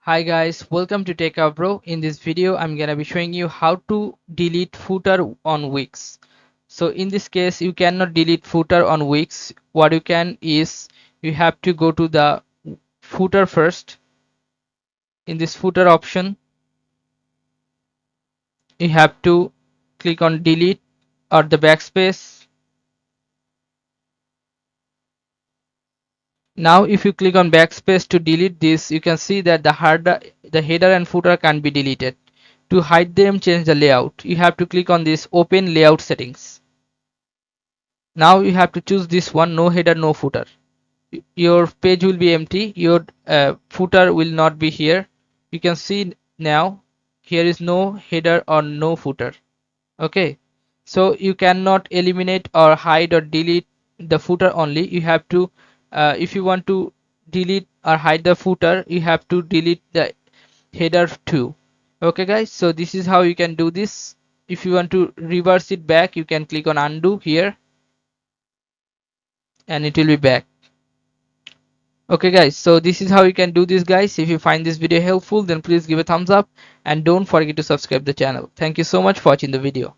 Hi guys, welcome to Techavro. In this video, I'm gonna be showing you how to delete footer on Wix. So in this case, you cannot delete footer on Wix. What you can is you have to go to the footer first. In this footer option, you have to click on delete or the backspace. Now, if you click on backspace to delete this, you can see that the header and footer can be deleted. To hide them, change the layout. You have to click on this open layout settings. Now you have to choose this one, no header no footer. Your page will be empty, your footer will not be here. You can see now here is no header or no footer. Okay, so you cannot eliminate or hide or delete the footer only. You have to if you want to delete or hide the footer, you have to delete the header too. Okay guys, so this is how you can do this. If you want to reverse it back, you can click on undo here and it will be back. Okay guys, so this is how you can do this guys. If you find this video helpful, then please give a thumbs up and don't forget to subscribe the channel. Thank you so much for watching the video.